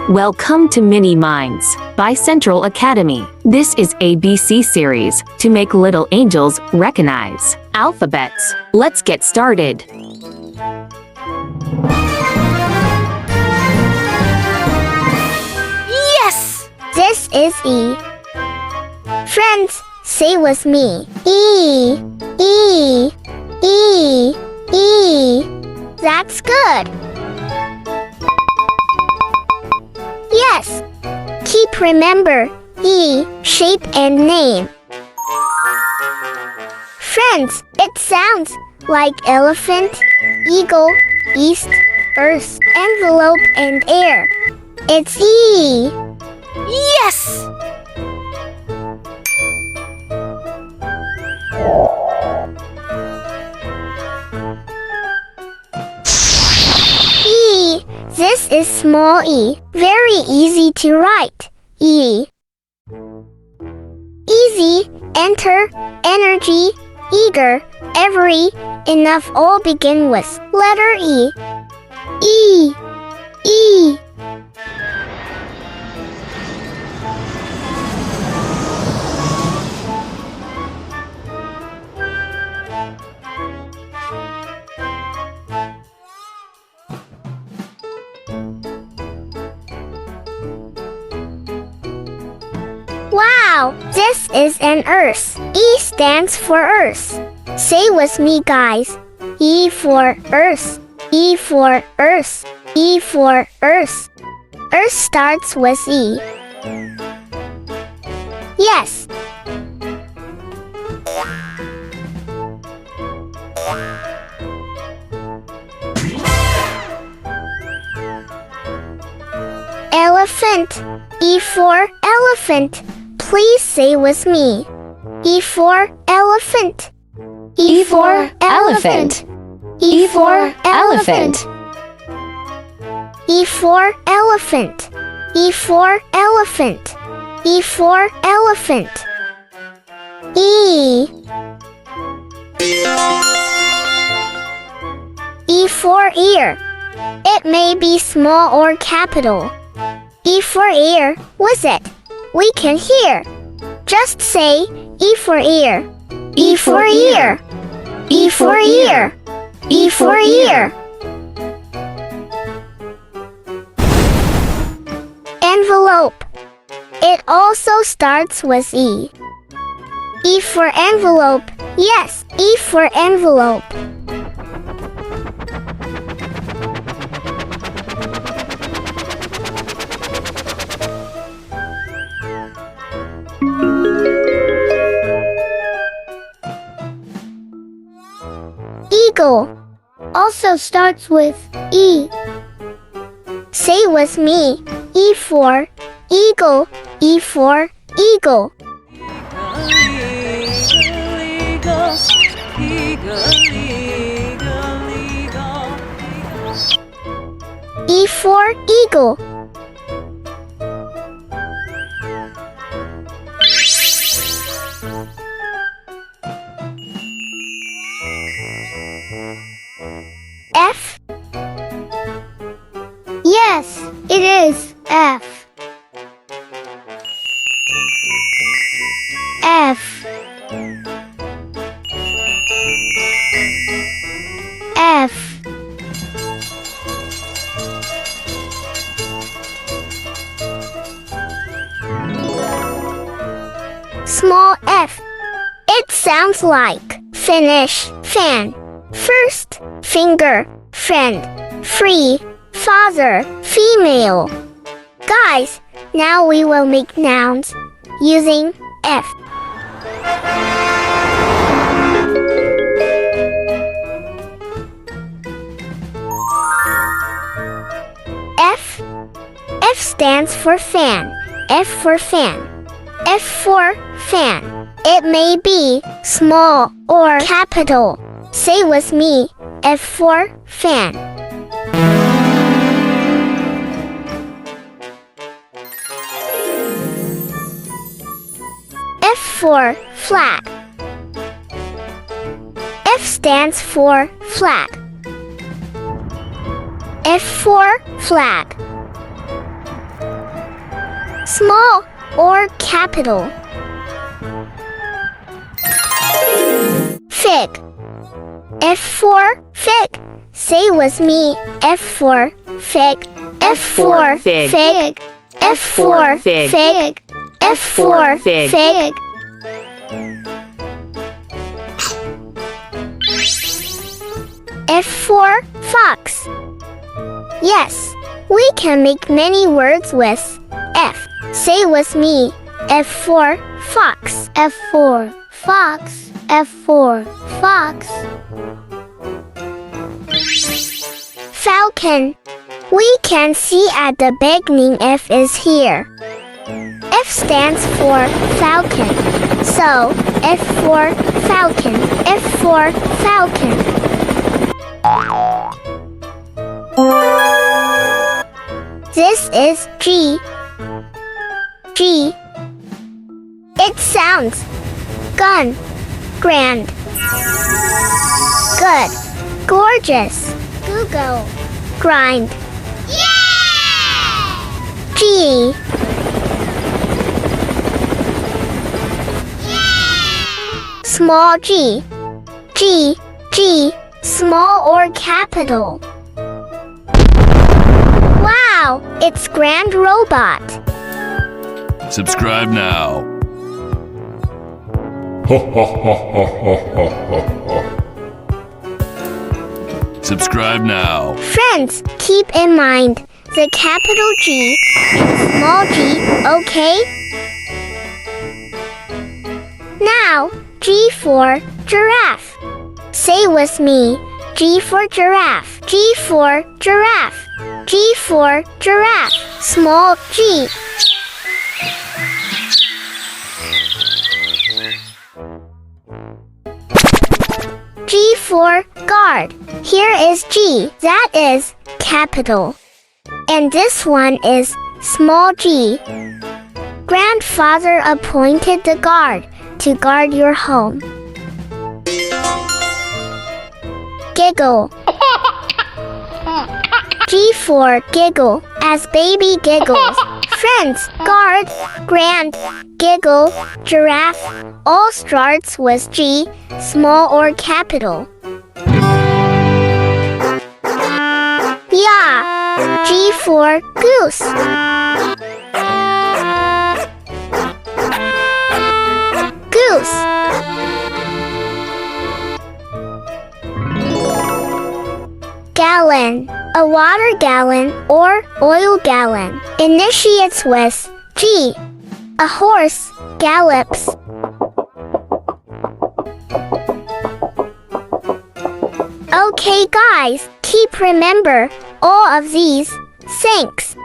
Welcome to Mini Minds by Central Academy. This is ABC series to make little angels recognize alphabets. Let's get started. Yes! This is E. Friends, say with me. E, E, E, E. That's good. Yes. Keep remember E, shape and name. Friends, it sounds like elephant, eagle, east, earth, envelope and air. It's E. Yes! E. This is small e. Very easy to write. E. Easy, enter, energy, eager, every, enough all begin with letter E. E. E. Wow, this is an earth. E stands for earth. Say with me, guys. E for earth. E for earth. E for earth. Earth starts with E. Yes. Elephant. E for elephant. Please say with me. E for elephant. E for elephant. E for elephant. E for elephant. E for elephant. E for elephant. E. E for ear. It may be small or capital. E for ear, with it, we can hear. Just say E for ear. E for ear. E for ear. E for ear. Envelope. It also starts with E. E for envelope. Yes, E for envelope. Eagle also starts with E. Say with me. E for eagle. E for eagle. E for eagle. F. Yes, it is F. F. F. Small f. It sounds like finish, fan, first, finger, friend, free, father, female. Guys, now we will make nouns using F. F. F stands for fan. F for fan. F for fan. It may be small or capital. Say with me. F for fan. F for flag. F stands for flag. F for flag. Small or capital? Fig. F for fig. Say with me. F for fig. F for fig. fig. F for fig. fig. F for fig. fig. F for fox. Yes, we can make many words with F. Say with me. F for fox. F for fox. F for fox. Falcon. We can see at the beginning F is here. F stands for falcon. So, F for falcon. F for falcon. This is G. G. It sounds gun, grand, good, gorgeous, Google, grind. Yeah! G. Yeah! Small g. G. G. Small or capital? Wow, it's Grand Robot. Subscribe now. Subscribe now. Friends, keep in mind the capital G and small g, okay? Now, G for giraffe. Say with me, G for giraffe. G for giraffe. G for giraffe. Small g. G for guard. Here is G. That is capital. And this one is small g. Grandfather appointed the guard to guard your home. Giggle. G for giggle, as baby giggles. Friends, guard, grand, giggle, giraffe, all starts with G, small or capital. Yeah, G for goose. Goose. Gallon, a water gallon or oil gallon. Initiates with G. A horse gallops. Okay guys, keep remember all of these. Thanks.